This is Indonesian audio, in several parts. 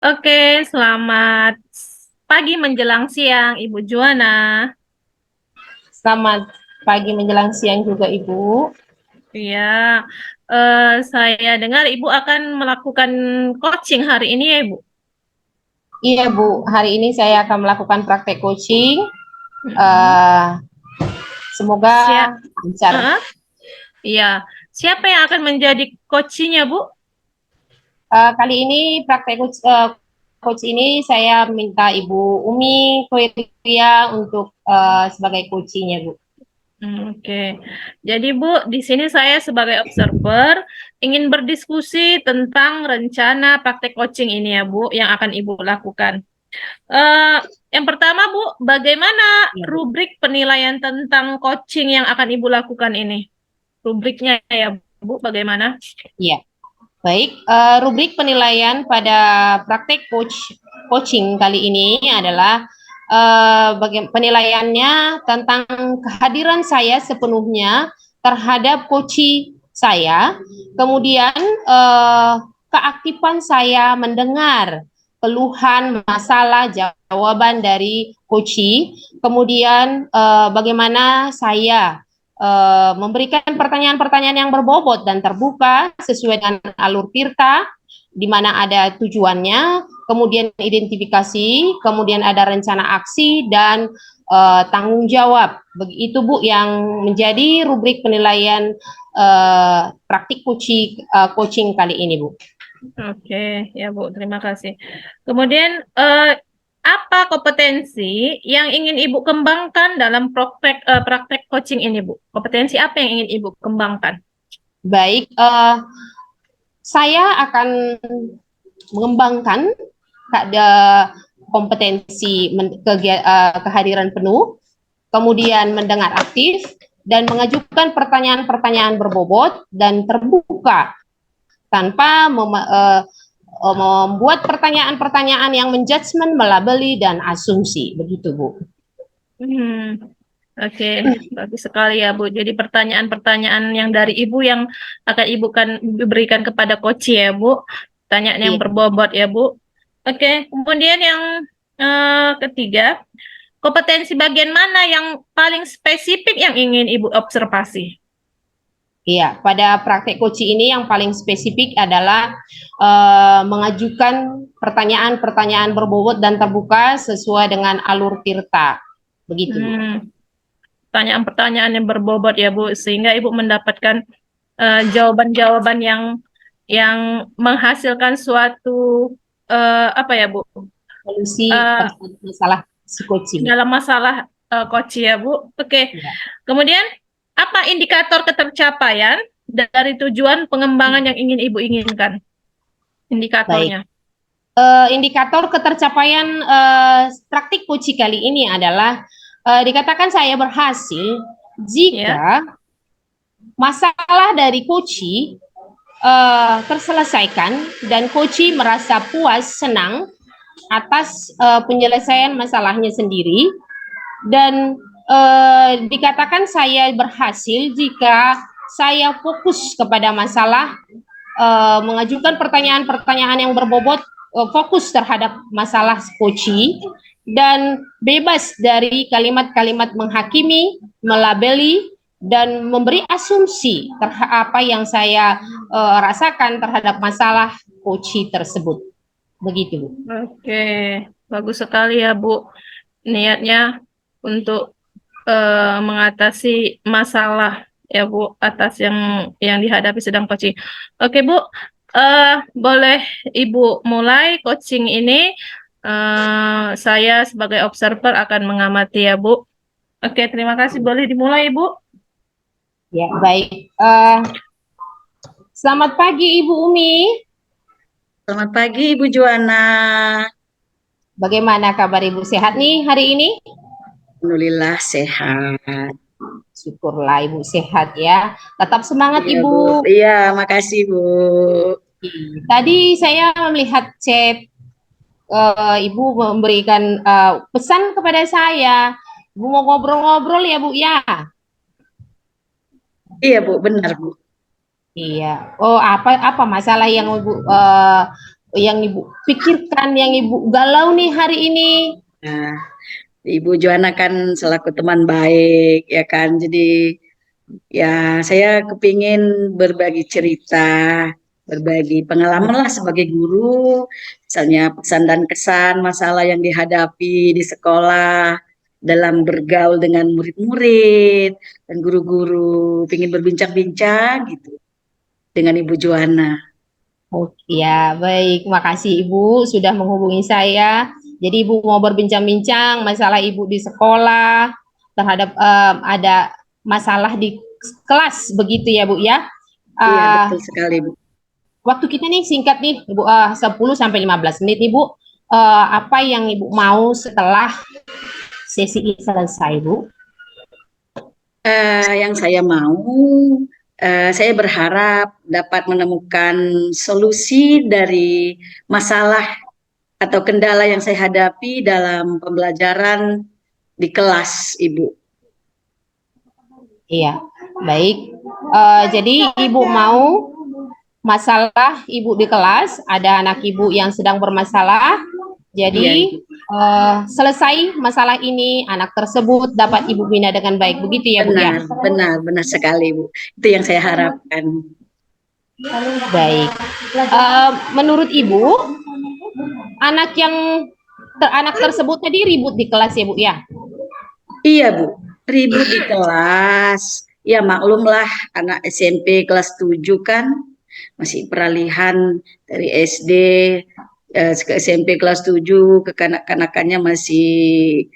Oke, selamat pagi menjelang siang, Ibu Juana. Selamat pagi menjelang siang juga Ibu. Iya, saya dengar Ibu akan melakukan coaching hari ini ya, Ibu. Iya Bu, hari ini saya akan melakukan praktek coaching. Mm-mm. Eh, Semoga Siap, lancar. iya. Siapa yang akan menjadi coachingnya, Bu? Kali ini praktek coach ini saya minta Ibu Umi Koiria untuk sebagai coachingnya Bu. Oke. Jadi Bu, di sini saya sebagai observer ingin berdiskusi tentang rencana praktek coaching ini ya, Bu, yang akan Ibu lakukan. Eh, yang pertama, Bu, bagaimana Iya Bu. rubrik penilaian tentang coaching yang akan Ibu lakukan ini? Rubriknya ya, Bu, bagaimana? Iya. Baik, rubrik penilaian pada praktek coaching kali ini adalah penilaiannya tentang kehadiran saya sepenuhnya terhadap coaching saya, kemudian keaktifan saya mendengar keluhan, masalah, jawaban dari coaching, kemudian bagaimana saya memberikan pertanyaan-pertanyaan yang berbobot dan terbuka sesuai dengan alur Tirta, di mana ada tujuannya, kemudian identifikasi, kemudian ada rencana aksi, dan tanggung jawab. Begitu Bu yang menjadi rubrik penilaian praktik coaching kali ini Bu. Oke, ya Bu, terima kasih. Kemudian, apa kompetensi yang ingin Ibu kembangkan dalam praktek coaching ini, Bu? Kompetensi apa yang ingin Ibu kembangkan? Baik, saya akan mengembangkan ada kompetensi kehadiran penuh, kemudian mendengar aktif, dan mengajukan pertanyaan-pertanyaan berbobot dan terbuka tanpa membuat pertanyaan-pertanyaan yang menjudgment, melabeli, dan asumsi. Begitu, Bu. Hmm, oke, bagus sekali ya Bu. Jadi pertanyaan-pertanyaan yang dari Ibu yang akan Ibu kan berikan kepada coach ya Bu. Pertanyaan yang Iya. berbobot ya Bu. Oke, kemudian yang ketiga, kompetensi bagian mana yang paling spesifik yang ingin Ibu observasi? Iya, pada praktek coaching ini yang paling spesifik adalah mengajukan pertanyaan-pertanyaan berbobot dan terbuka sesuai dengan alur Tirta. Begitu, Bu. Hmm, pertanyaan-pertanyaan yang berbobot ya Bu, sehingga Ibu mendapatkan jawaban-jawaban yang menghasilkan suatu apa ya Bu? Solusi Eh, terhadap masalah si coaching. dalam masalah coach ya Bu. Oke. Ya, Kemudian apa indikator ketercapaian dari tujuan pengembangan yang ingin Ibu inginkan? baik. Indikatornya. Indikator ketercapaian praktik coaching kali ini adalah dikatakan saya berhasil Ya. jika masalah dari coaching terselesaikan dan coaching merasa puas, senang atas penyelesaian masalahnya sendiri, dan dikatakan saya berhasil jika saya fokus kepada masalah, mengajukan pertanyaan-pertanyaan yang berbobot, fokus terhadap masalah coaching, dan bebas dari kalimat-kalimat menghakimi, melabeli, dan memberi asumsi terhadap apa yang saya rasakan terhadap masalah coaching tersebut. Begitu, Bu. Oke. Bagus sekali ya Bu. Niatnya untuk mengatasi masalah ya Bu atas yang dihadapi sedang coaching. Oke Bu, eh boleh Ibu mulai coaching ini. Saya sebagai observer akan mengamati ya Bu. Oke, terima kasih. Boleh dimulai Ibu? Ya, baik. Selamat pagi Ibu Umi. Selamat pagi Ibu Juana. Bagaimana kabar Ibu, sehat nih hari ini? Alhamdulillah sehat. Syukurlah Ibu sehat ya. Tetap semangat Iya Bu. Ibu. Iya, makasih Bu. Tadi saya melihat chat, Ibu memberikan pesan kepada saya. Ibu mau ngobrol-ngobrol ya Bu ya? Iya Bu, benar Bu. Iya. Oh, apa masalah yang Ibu yang Ibu pikirkan, yang Ibu galau nih hari ini? Nah, Ibu Joana kan selaku teman baik, ya kan. Jadi ya saya kepingin berbagi cerita, berbagi pengalaman lah sebagai guru, misalnya pesan dan kesan masalah yang dihadapi di sekolah, dalam bergaul dengan murid-murid dan guru-guru, pingin berbincang-bincang gitu dengan Ibu Joana. Oke ya, baik. Makasih Ibu sudah menghubungi saya. Jadi Ibu mau berbincang-bincang masalah Ibu di sekolah terhadap ada masalah di kelas begitu ya Bu ya. Iya, Eh, betul sekali, Bu. Waktu kita nih singkat nih Ibu, 10 sampai 15 menit nih Bu. Apa yang Ibu mau setelah sesi ini selesai Bu? Yang saya mau, saya berharap dapat menemukan solusi dari masalah atau kendala yang saya hadapi dalam pembelajaran di kelas, Ibu. Iya, baik. Jadi Ibu mau masalah Ibu di kelas, ada anak Ibu yang sedang bermasalah. Iya, Jadi Ibu. selesai masalah ini, anak tersebut dapat Ibu bina dengan baik. Begitu ya Bu ya? Benar, benar, benar sekali, Bu. Itu yang saya harapkan. Baik. Menurut Ibu, anak tersebut tadi ribut di kelas ya Bu ya? Iya, Bu. Ribut di kelas. Ya, maklumlah anak SMP kelas 7 kan masih peralihan dari SD ke SMP kelas 7 ke kanak-kanakannya masih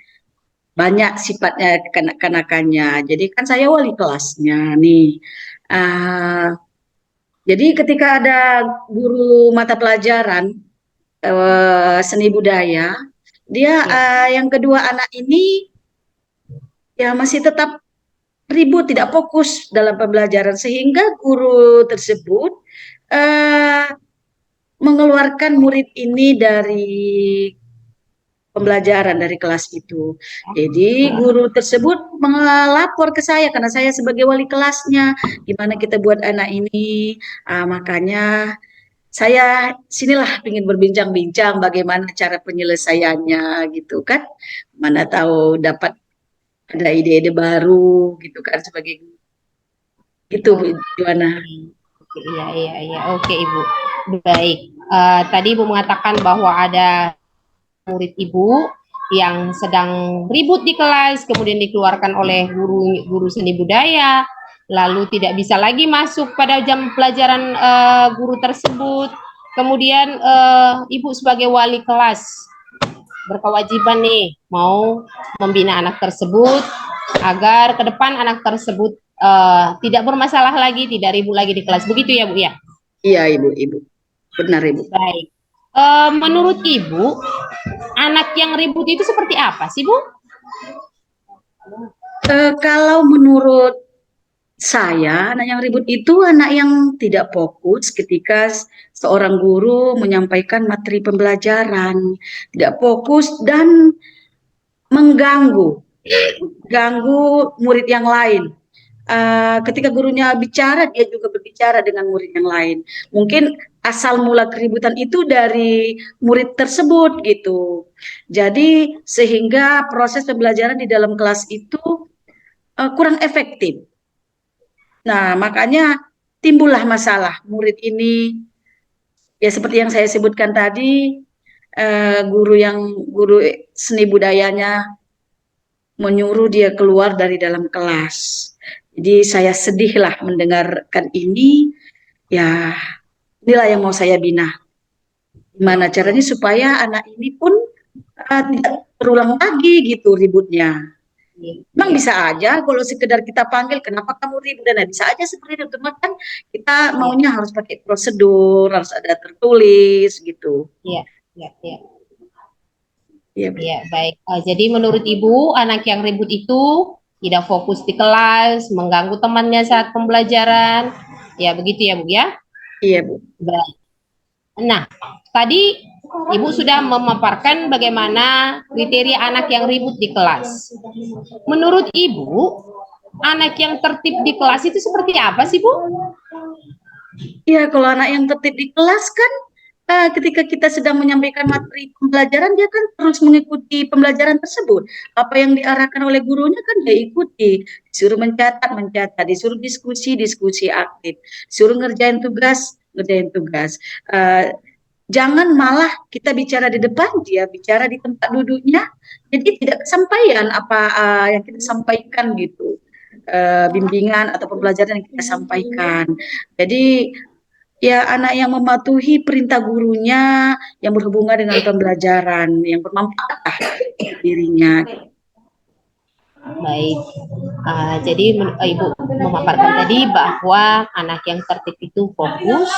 banyak sifatnya kekanak-kanakannya. Jadi kan saya wali kelasnya nih. Ah, jadi ketika ada guru mata pelajaran seni budaya, dia yang kedua anak ini ya masih tetap ribut, tidak fokus dalam pembelajaran sehingga guru tersebut eh, mengeluarkan murid ini dari pembelajaran dari kelas itu. Jadi guru tersebut melapor ke saya karena saya sebagai wali kelasnya, gimana kita buat anak ini. Makanya saya sinilah ingin berbincang-bincang bagaimana cara penyelesaiannya gitu kan. Mana tahu dapat ada ide-ide baru gitu kan sebagai gitu Bu Joana. Iya, iya, iya. Oke, Ibu. Baik. Tadi Ibu mengatakan bahwa ada murid Ibu yang sedang ribut di kelas, kemudian dikeluarkan oleh guru seni budaya, lalu tidak bisa lagi masuk pada jam pelajaran guru tersebut. Kemudian Ibu sebagai wali kelas berkewajiban nih mau membina anak tersebut agar ke depan anak tersebut tidak bermasalah lagi, tidak ribut lagi di kelas. Begitu ya, Bu ya? Iya Ibu. Benar Ibu. Baik. Menurut Ibu, anak yang ribut itu seperti apa sih, Bu? Kalau menurut saya, anak yang ribut itu anak yang tidak fokus ketika seorang guru menyampaikan materi pembelajaran, tidak fokus dan mengganggu murid yang lain. Ketika gurunya bicara, dia juga berbicara dengan murid yang lain. Mungkin asal mula keributan itu dari murid tersebut gitu. Jadi sehingga proses pembelajaran di dalam kelas itu kurang efektif. Nah, makanya timbullah masalah murid ini ya seperti yang saya sebutkan tadi, guru seni budayanya menyuruh dia keluar dari dalam kelas. Jadi saya sedihlah mendengarkan ini. Ya, inilah yang mau saya bina. Gimana caranya supaya anak ini pun tidak terulang lagi gitu ributnya. Memang bisa aja kalau sekedar kita panggil, kenapa kamu ribut, dan bisa aja seperti itu. Cuma kan kita maunya harus pakai prosedur, harus ada tertulis gitu. Iya, iya, iya. Iya, Ya, baik. Jadi menurut Ibu, anak yang ribut itu tidak fokus di kelas, mengganggu temannya saat pembelajaran. Ya, begitu ya, Bu ya? Iya, Bu. Baik. Nah, tadi Ibu sudah memaparkan bagaimana kriteria anak yang ribut di kelas. Menurut Ibu, anak yang tertib di kelas itu seperti apa sih, Bu? Iya, kalau anak yang tertib di kelas kan ketika kita sedang menyampaikan materi pembelajaran, dia kan terus mengikuti pembelajaran tersebut. Apa yang diarahkan oleh gurunya kan dia ikuti. Disuruh mencatat, mencatat. Disuruh diskusi, diskusi aktif. Disuruh ngerjain tugas, ngerjain tugas. Jangan malah kita bicara di depan, dia bicara di tempat duduknya, jadi tidak kesampaian apa yang kita sampaikan gitu, bimbingan atau pembelajaran yang kita sampaikan. Jadi ya anak yang mematuhi perintah gurunya yang berhubungan dengan pembelajaran yang bermanfaat lah dirinya. Baik, jadi Ibu memaparkan tadi bahwa anak yang tertib itu fokus,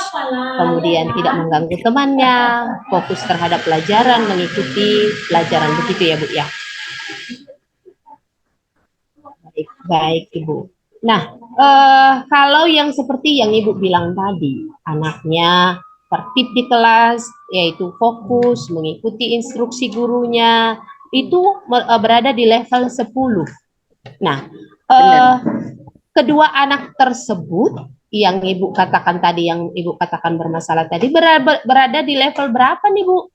kemudian tidak mengganggu temannya, fokus terhadap pelajaran, mengikuti pelajaran, begitu ya Bu ya? Baik, baik Ibu. Nah, kalau yang seperti yang Ibu bilang tadi, anaknya tertib di kelas, yaitu fokus, mengikuti instruksi gurunya, itu berada di level 10. Nah, kedua anak tersebut yang Ibu katakan tadi, yang Ibu katakan bermasalah tadi, berada di level berapa nih Bu?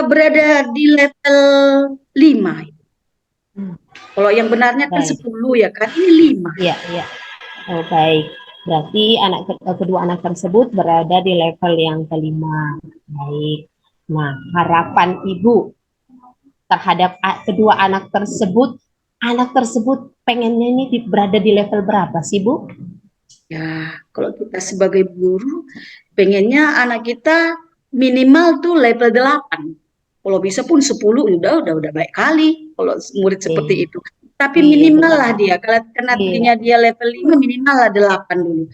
Berada di level 5. Kalau yang benarnya kan 10 ya kan, ini 5. Iya, iya. Oh, baik. Berarti kedua anak tersebut berada di level yang kelima. Baik. Nah, harapan Ibu terhadap kedua anak tersebut pengennya ini berada di level berapa sih Bu? Ya, kalau kita sebagai guru pengennya anak kita minimal tuh level 8. Kalau bisa pun 10 udah baik kali kalau murid seperti itu. Tapi minimal lah dia, karena dia level 5 minimal lah 8 dulu.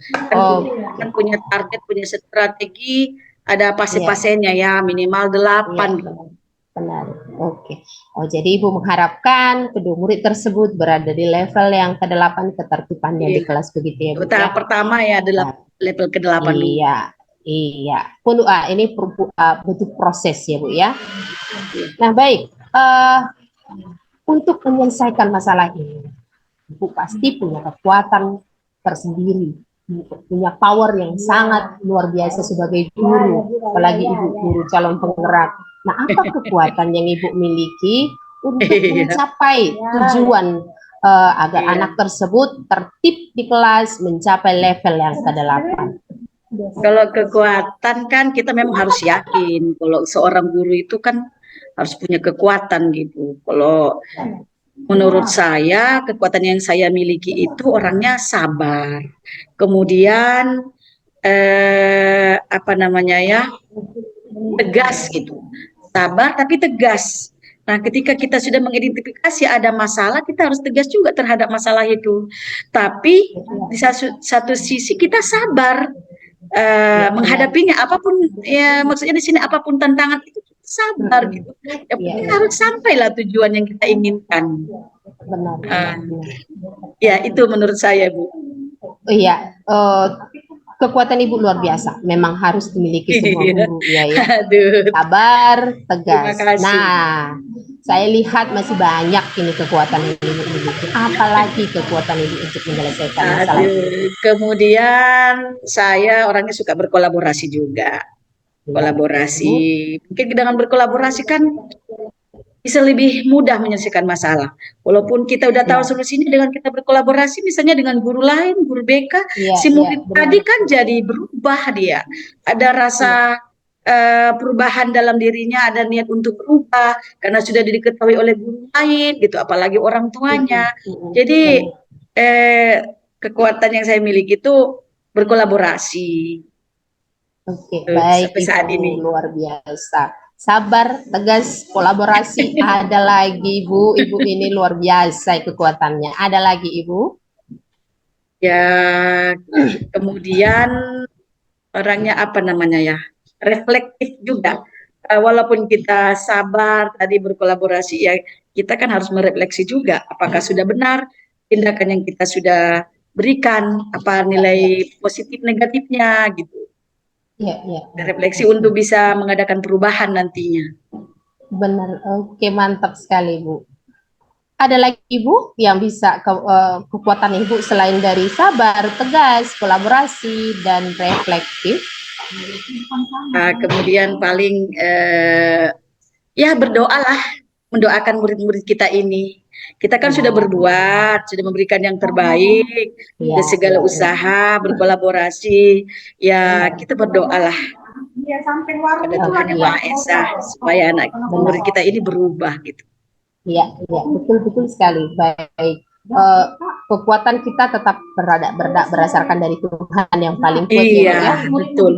Kan punya target, punya strategi, ada fase-fasenya ya, minimal 8 gitu. Benar, oke. Oh, jadi Ibu mengharapkan kedua murid tersebut berada di level yang ke-8 ketertibannya di kelas, begitu ya Bu? Tahap pertama ya level ke-8 dulu. Iya, iya. Ini butuh proses ya Bu ya. Nah baik, untuk menyelesaikan masalah ini, Ibu pasti punya kekuatan tersendiri, punya power yang sangat luar biasa sebagai guru, apalagi Ibu guru calon penggerak. Nah, apa kekuatan yang Ibu miliki untuk mencapai tujuan agar anak tersebut tertib di kelas, mencapai level yang ke-8? Kalau kekuatan kan kita memang harus yakin, kalau seorang guru itu kan harus punya kekuatan gitu. Kalau menurut saya kekuatan yang saya miliki itu orangnya sabar, kemudian tegas gitu. Sabar tapi tegas. Nah, ketika kita sudah mengidentifikasi ada masalah, kita harus tegas juga terhadap masalah itu. Tapi di satu sisi kita sabar menghadapinya, apapun ya, maksudnya di sini apapun tantangan itu kita sabar gitu. Ya, harus sampailah tujuan yang kita inginkan. Benar. Ya, itu menurut saya, Bu. Iya. Kekuatan Ibu luar biasa, memang harus dimiliki semua guru ya. Sabar, tegas. Nah, saya lihat masih banyak ini kekuatan yang Ibu miliki. Apalagi kekuatan Ibu untuk menyelesaikan masalah ini. Kemudian saya orangnya suka berkolaborasi juga. Kolaborasi. Mungkin dengan berkolaborasi kan bisa lebih mudah menyelesaikan masalah. Walaupun kita udah tahu solusinya, dengan kita berkolaborasi misalnya dengan guru lain, guru BK, si murid tadi kan jadi berubah dia. Ada rasa perubahan dalam dirinya, ada niat untuk berubah karena sudah diketahui oleh guru lain gitu, apalagi orang tuanya. Jadi kekuatan yang saya miliki itu berkolaborasi. Oke, baik, sampai saat ini luar biasa. Sabar, tegas, kolaborasi. Ada lagi Ibu ini luar biasa kekuatannya. Ada lagi Ibu? Ya, kemudian orangnya reflektif juga. Walaupun kita sabar tadi berkolaborasi, ya kita kan harus merefleksi juga apakah sudah benar tindakan yang kita sudah berikan, apa nilai positif negatifnya gitu. Refleksi untuk bisa mengadakan perubahan nantinya. Benar, oke, mantap sekali Bu. Ada lagi Ibu yang bisa kekuatan Ibu selain dari sabar, tegas, kolaborasi, dan reflektif? Kemudian paling ya berdoalah, mendoakan murid-murid kita ini. Kita kan sudah berbuat, sudah memberikan yang terbaik, Iya, dari segala usaha, berkolaborasi. Ya kita berdoalah pada Tuhan Yang Maha Esa supaya anak murid kita ini berubah gitu. Iya, iya, betul sekali. Baik. Kekuatan kita tetap berdasarkan dari Tuhan yang paling kuat ya, Bu, ya. Iya, betul.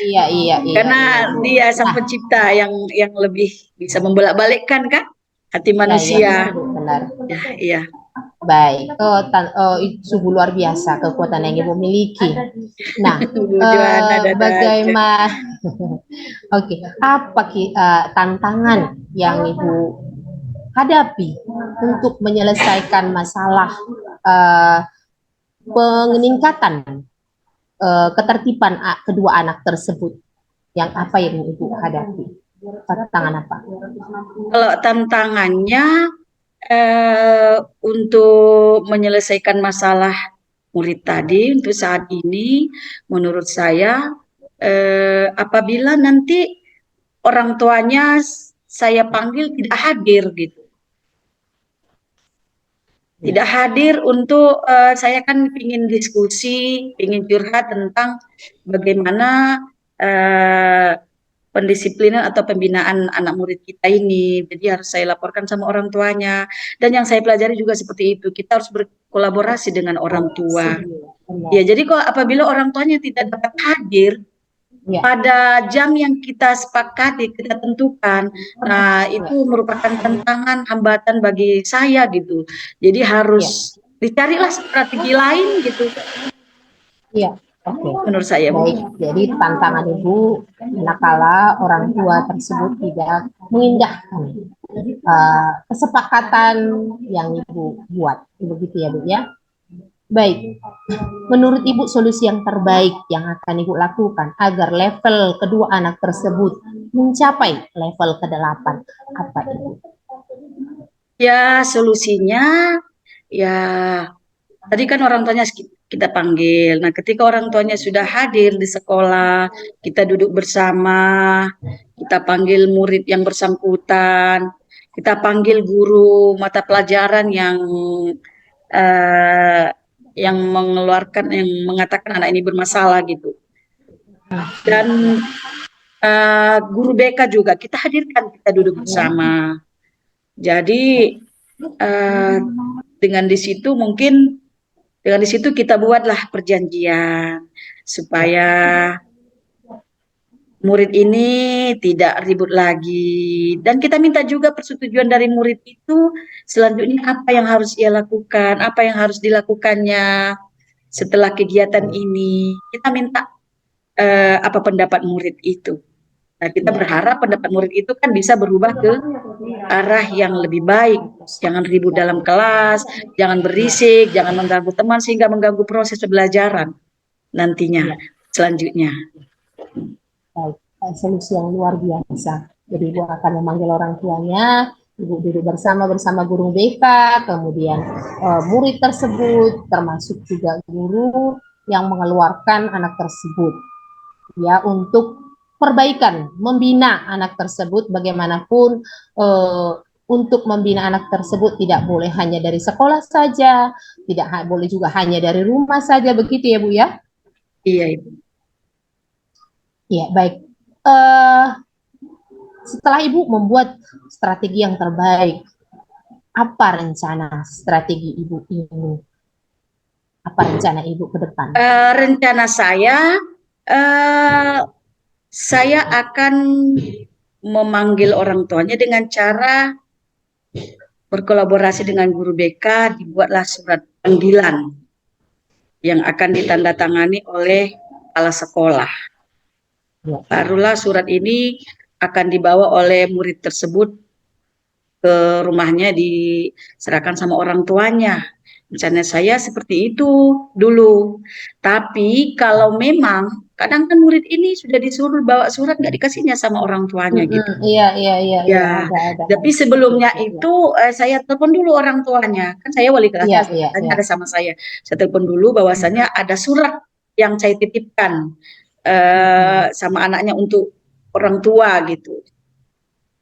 Iya. Karena Dia sang pencipta yang lebih bisa membolak-balikkan kan hati manusia. Iya, benar. Iya. Baik, itu sungguh luar biasa kekuatan yang Ibu miliki. Nah, bagaimana? Oke, apa tantangan yang Ibu hadapi untuk menyelesaikan masalah peningkatan ketertiban kedua anak tersebut? Yang apa yang Ibu hadapi? Tantangan apa? Kalau tantangannya untuk menyelesaikan masalah murid tadi untuk saat ini, menurut saya apabila nanti orang tuanya saya panggil tidak hadir gitu. Tidak hadir untuk saya kan ingin diskusi, ingin curhat tentang bagaimana pendisiplinan atau pembinaan anak murid kita ini. Jadi harus saya laporkan sama orang tuanya. Dan yang saya pelajari juga seperti itu. Kita harus berkolaborasi dengan orang tua. Ya, jadi kalau apabila orang tuanya tidak dapat hadir pada jam yang kita sepakati, kita tentukan, nah itu merupakan tantangan, hambatan bagi saya gitu. Jadi harus dicarilah strategi lain gitu. Iya. Oke. Menurut saya. Baik, jadi tantangan Ibu manakala orang tua tersebut tidak mengindahkan kesepakatan yang Ibu buat, begitu ya Bu ya. Baik, menurut Ibu solusi yang terbaik yang akan Ibu lakukan agar level kedua anak tersebut mencapai level ke-8 apa Ibu? Ya solusinya ya tadi kan orang tuanya kita panggil. Nah, ketika orang tuanya sudah hadir di sekolah, kita duduk bersama, kita panggil murid yang bersangkutan, kita panggil guru mata pelajaran yang mengatakan anak ini bermasalah gitu. Dan guru BK juga kita hadirkan, kita duduk bersama. Jadi dengan di situ kita buatlah perjanjian supaya murid ini tidak ribut lagi, dan kita minta juga persetujuan dari murid itu selanjutnya apa yang harus ia lakukan, apa yang harus dilakukannya setelah kegiatan ini. Kita minta apa pendapat murid itu. Nah, kita berharap pendapat murid itu kan bisa berubah ke arah yang lebih baik. Jangan ribut dalam kelas, jangan berisik, jangan mengganggu teman sehingga mengganggu proses pembelajaran nantinya selanjutnya. Baik, solusi yang luar biasa. Jadi Ibu akan memanggil orang tuanya, Ibu duduk bersama guru BK, kemudian murid tersebut, termasuk juga guru yang mengeluarkan anak tersebut, ya untuk perbaikan, membina anak tersebut. Bagaimanapun untuk membina anak tersebut tidak boleh hanya dari sekolah saja, tidak boleh juga hanya dari rumah saja, begitu ya Bu ya? Iya Ibu. Ya, baik. Setelah Ibu membuat strategi yang terbaik, apa rencana strategi Ibu ini? Apa rencana Ibu ke depan? Rencana saya akan memanggil orang tuanya dengan cara berkolaborasi dengan guru BK, dibuatlah surat panggilan yang akan ditandatangani oleh kepala sekolah. Barulah surat ini akan dibawa oleh murid tersebut ke rumahnya, diserahkan sama orang tuanya. Rencana saya seperti itu dulu. Tapi kalau memang kadang kan murid ini sudah disuruh bawa surat, nggak dikasihnya sama orang tuanya gitu. Iya. Ya, tapi sebelumnya itu saya telepon dulu orang tuanya. Kan saya wali kelasnya, ada sama saya. Saya telepon dulu bahwasannya ada surat yang saya titipkan sama anaknya untuk orang tua gitu.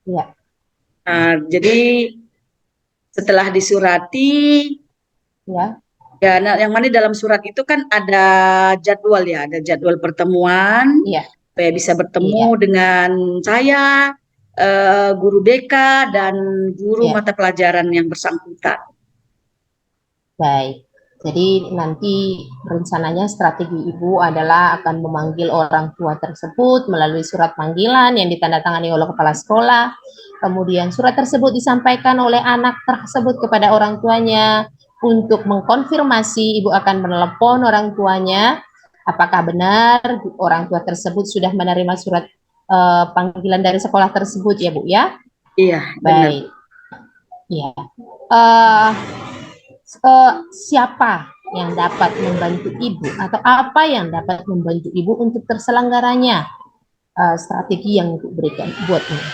Ya, Jadi setelah disurati, ya, ya, nah, yang mana dalam surat itu kan ada jadwal ya, ada jadwal pertemuan iya, supaya bisa bertemu iya, dengan saya, guru BK dan guru iya. mata pelajaran yang bersangkutan. Baik. Jadi nanti rencananya strategi Ibu adalah akan memanggil orang tua tersebut melalui surat panggilan yang ditandatangani oleh kepala sekolah. Kemudian surat tersebut disampaikan oleh anak tersebut kepada orang tuanya untuk mengkonfirmasi. Ibu akan menelepon orang tuanya apakah benar orang tua tersebut sudah menerima surat panggilan dari sekolah tersebut ya Bu ya. Iya, benar. Baik. Ya. Uh, Siapa yang dapat membantu Ibu atau apa yang dapat membantu Ibu untuk terselenggaranya strategi yang Ibu berikan buat ini?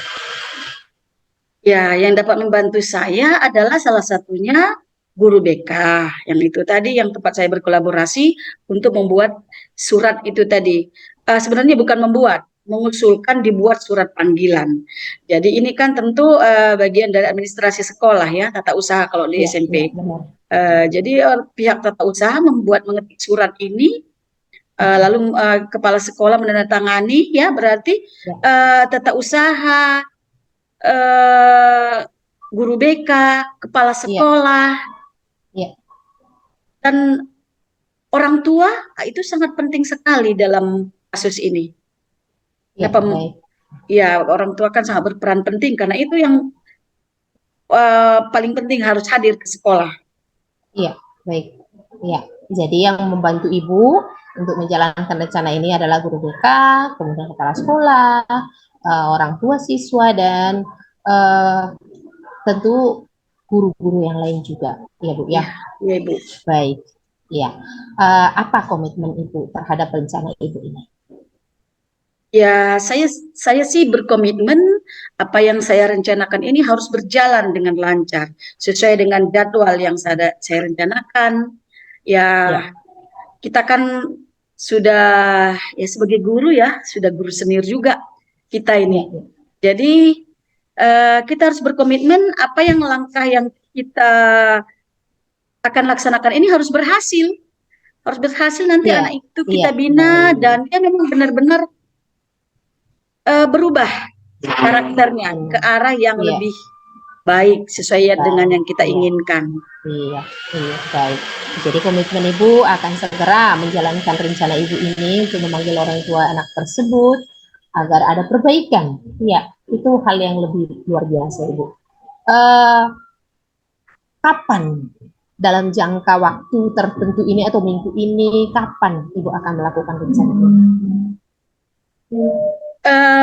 Ya, yang dapat membantu saya adalah salah satunya guru BK, yang itu tadi yang tempat saya berkolaborasi untuk membuat surat itu tadi. Sebenarnya bukan membuat, mengusulkan dibuat surat panggilan. Jadi ini kan tentu bagian dari administrasi sekolah ya, tata usaha kalau di Ya, SMP. ya, benar. Jadi pihak tata usaha mengetik surat ini, lalu kepala sekolah menandatangani, ya berarti tata usaha, guru BK, kepala sekolah, dan orang tua itu sangat penting sekali dalam kasus ini. Ya, orang tua kan sangat berperan penting karena itu yang paling penting harus hadir ke sekolah. Iya, baik. Iya, jadi yang membantu Ibu untuk menjalankan rencana ini adalah guru BK, kemudian kepala sekolah, orang tua siswa, dan tentu guru-guru yang lain juga, ya Bu ya. Iya Bu. Baik, ya. Apa komitmen Ibu terhadap rencana Ibu ini? Ya, saya sih berkomitmen apa yang saya rencanakan ini harus berjalan dengan lancar sesuai dengan jadwal yang saya rencanakan. Ya, kita kan sudah ya sebagai guru ya, sudah guru senior juga kita ini. Jadi kita harus berkomitmen apa yang langkah yang kita akan laksanakan ini harus berhasil nanti anak itu kita bina dan dia memang benar-benar berubah karakternya ke arah yang lebih baik sesuai dengan yang kita inginkan. Iya, baik. Jadi komitmen Ibu akan segera menjalankan rencana Ibu ini untuk memanggil orang tua anak tersebut agar ada perbaikan. Iya, itu hal yang lebih luar biasa Ibu. Kapan dalam jangka waktu tertentu ini atau minggu ini, kapan Ibu akan melakukan rencana ini?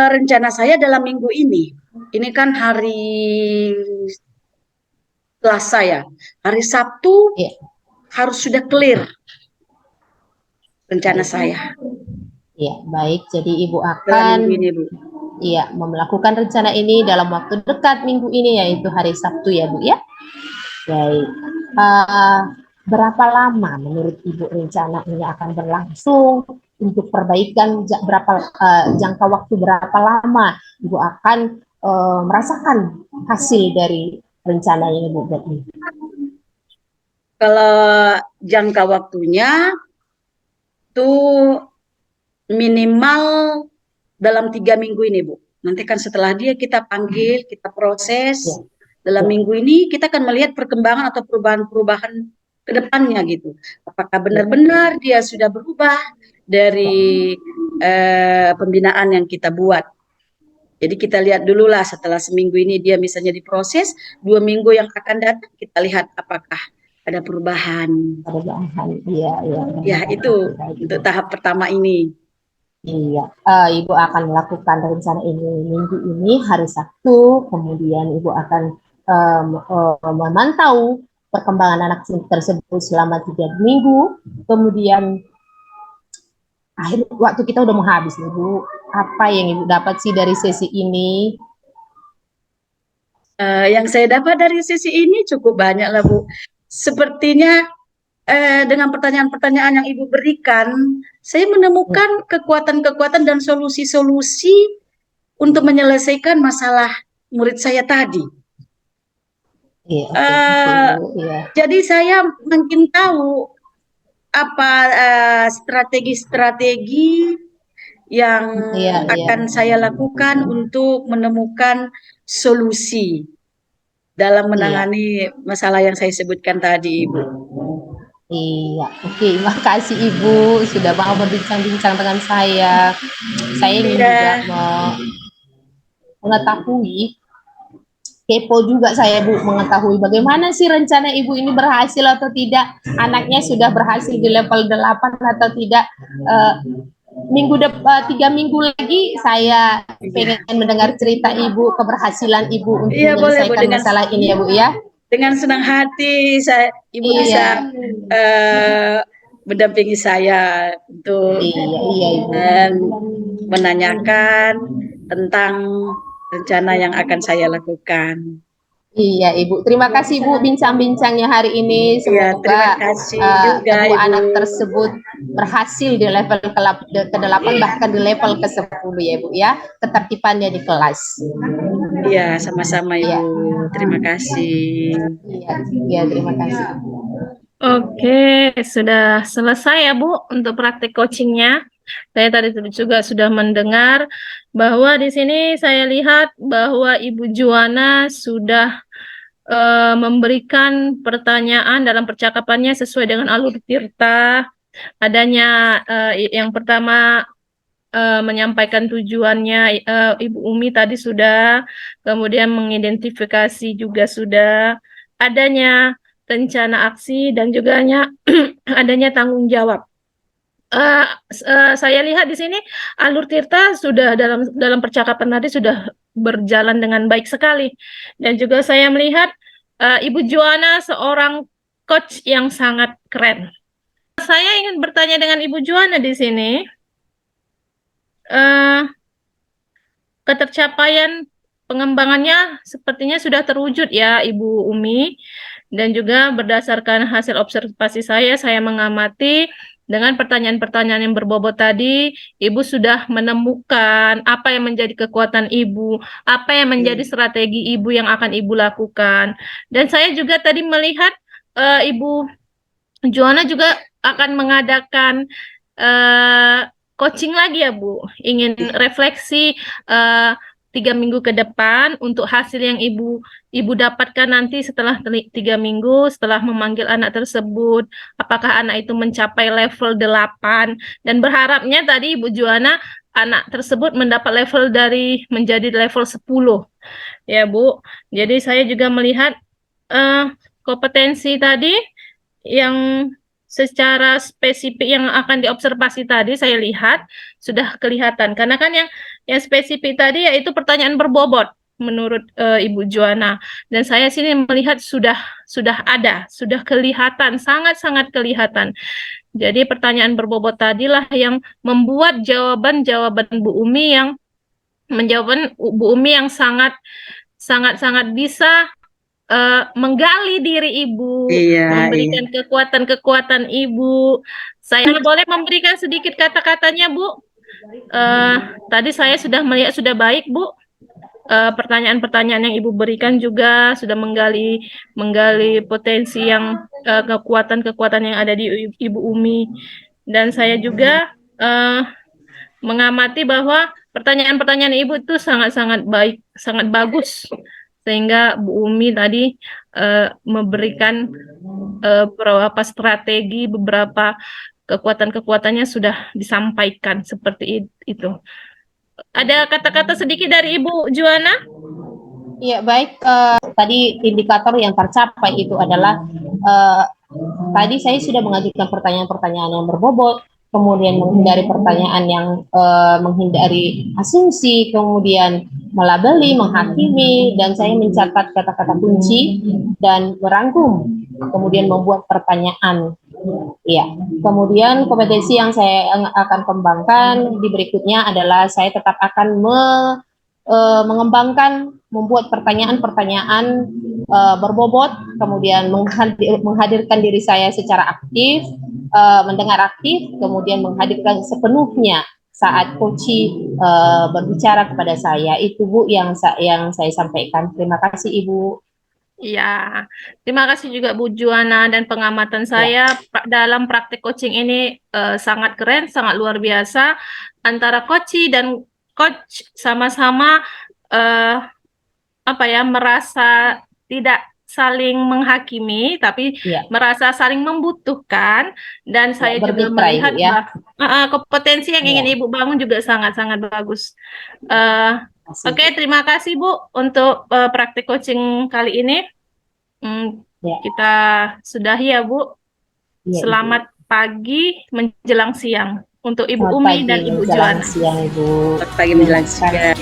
Rencana saya dalam minggu ini. Ini kan hari Selasa ya. Hari Sabtu harus sudah clear rencana saya. Iya, baik. Jadi Ibu akan melakukan rencana ini dalam waktu dekat minggu ini, yaitu hari Sabtu ya Bu ya. Baik. Berapa lama menurut Ibu rencana ini akan berlangsung? Untuk perbaikan jangka waktu berapa lama Ibu akan merasakan hasil dari rencana yang Ibu buat ini? Kalau jangka waktunya itu minimal dalam 3 minggu ini Bu. Nanti kan setelah dia kita panggil, kita proses, dalam minggu ini kita akan melihat perkembangan atau perubahan-perubahan ke depannya gitu. Apakah benar-benar dia sudah berubah dari pembinaan yang kita buat. Jadi kita lihat dulu lah setelah seminggu ini dia misalnya diproses, 2 minggu yang akan datang kita lihat apakah ada perubahan. Iya. Ya itu untuk tahap pertama ini. Iya, Ibu akan melakukan rencana ini minggu ini hari Sabtu, kemudian Ibu akan memantau perkembangan anak tersebut selama 3 minggu, kemudian akhir waktu kita udah mau habis nih Bu. Apa yang Ibu dapat sih dari sesi ini? Yang saya dapat dari sesi ini cukup banyak lah Bu. Sepertinya dengan pertanyaan-pertanyaan yang Ibu berikan, saya menemukan kekuatan-kekuatan dan solusi-solusi untuk menyelesaikan masalah murid saya tadi. Iya, oke, Eh, Ibu. Iya. jadi saya makin tahu apa strategi-strategi yang Iya, iya. akan saya lakukan untuk menemukan solusi dalam Iya. menangani masalah yang saya sebutkan tadi, Ibu. Iya, oke. Makasih Ibu sudah mau berbincang-bincang dengan saya. Saya ingin juga Iya, mengetahui, kepo juga saya Bu, mengetahui bagaimana sih rencana Ibu ini berhasil atau tidak. Anaknya sudah berhasil di level 8 atau tidak. Eh, 3 minggu lagi saya iya, pengen mendengar cerita Ibu, keberhasilan Ibu untuk iya boleh Bu. menyelesaikan masalah ini ya Bu ya. Dengan senang hati Ibu Iya, bisa mendampingi saya untuk iya, iya Ibu. menanyakan tentang rencana yang akan saya lakukan. Iya Ibu, terima kasih Bu bincang-bincangnya hari ini. Iya, terima Semoga kasih juga kedua Ibu. anak tersebut berhasil di level ke-8 bahkan di level ke-10 ya Ibu ya, ketertibannya di kelas. Iya, sama-sama Iya, Ibu. Terima kasih. iya, iya terima kasih. Oke, sudah selesai ya Bu untuk praktik coachingnya. Saya tadi juga sudah mendengar bahwa di sini saya lihat bahwa Ibu Juwana sudah memberikan pertanyaan dalam percakapannya sesuai dengan alur Tirta. Adanya yang pertama menyampaikan tujuannya, Ibu Umi tadi sudah, kemudian mengidentifikasi juga sudah, adanya rencana aksi dan juga adanya tanggung jawab. Saya lihat di sini alur Tirta sudah dalam percakapan tadi sudah berjalan dengan baik sekali, dan juga saya melihat Ibu Juwana seorang coach yang sangat keren. Saya ingin bertanya dengan Ibu Juwana di sini, eh, ketercapaian pengembangannya sepertinya sudah terwujud ya Ibu Umi, dan juga berdasarkan hasil observasi saya mengamati dengan pertanyaan-pertanyaan yang berbobot tadi, Ibu sudah menemukan apa yang menjadi kekuatan Ibu, apa yang menjadi strategi Ibu yang akan Ibu lakukan. Dan saya juga tadi melihat Ibu Juwana juga akan mengadakan coaching lagi ya Bu, ingin refleksi 3 minggu ke depan untuk hasil yang Ibu dapatkan nanti setelah 3 minggu setelah memanggil anak tersebut, apakah anak itu mencapai level 8, dan berharapnya tadi Ibu Juwana anak tersebut mendapat level menjadi level 10 ya Bu. Jadi saya juga melihat kompetensi tadi yang secara spesifik yang akan diobservasi tadi saya lihat sudah kelihatan, karena kan yang spesifik tadi yaitu pertanyaan berbobot menurut Ibu Juwana, dan saya sini melihat sudah ada, sudah kelihatan, sangat-sangat kelihatan. Jadi pertanyaan berbobot tadilah yang membuat jawaban-jawaban Bu Umi yang sangat bisa menggali diri Ibu, Iya, iya. memberikan kekuatan-kekuatan Ibu. Saya boleh memberikan sedikit kata-katanya, Bu. Tadi saya sudah melihat sudah baik, Bu. Pertanyaan-pertanyaan yang Ibu berikan juga sudah menggali potensi yang kekuatan-kekuatan yang ada di Ibu Umi. Dan saya juga mengamati bahwa pertanyaan-pertanyaan Ibu itu sangat-sangat baik, sangat bagus, sehingga Bu Umi tadi memberikan beberapa strategi, beberapa kekuatan-kekuatannya sudah disampaikan seperti itu. Ada kata-kata sedikit dari Ibu Juwana? Iya baik, tadi indikator yang tercapai itu adalah tadi saya sudah mengajukan pertanyaan-pertanyaan yang berbobot, kemudian menghindari pertanyaan yang menghindari asumsi, kemudian melabeli, menghakimi, dan saya mencatat kata-kata kunci dan merangkum, kemudian membuat pertanyaan. Ya, kemudian kompetensi yang saya akan kembangkan di berikutnya adalah saya tetap akan mengembangkan, membuat pertanyaan-pertanyaan berbobot, kemudian menghadirkan diri saya secara aktif, mendengar aktif, kemudian menghadirkan sepenuhnya saat Koci berbicara kepada saya. Itu Bu yang saya sampaikan. Terima kasih Ibu. Ya, terima kasih juga Bu Juana, dan pengamatan saya dalam praktik coaching ini sangat keren, sangat luar biasa. Antara coach dan coach sama-sama merasa tidak saling menghakimi, tapi merasa saling membutuhkan. Dan saya juga bermitra, melihat Ibu, ya. kompetensi yang ingin Ibu bangun juga sangat-sangat bagus. Oke, terima kasih Bu untuk praktik coaching kali ini. Kita sudahi ya Bu. Selamat pagi menjelang siang untuk Ibu Umi dan Ibu Juana. Siang, Ibu. Selamat pagi menjelang siang.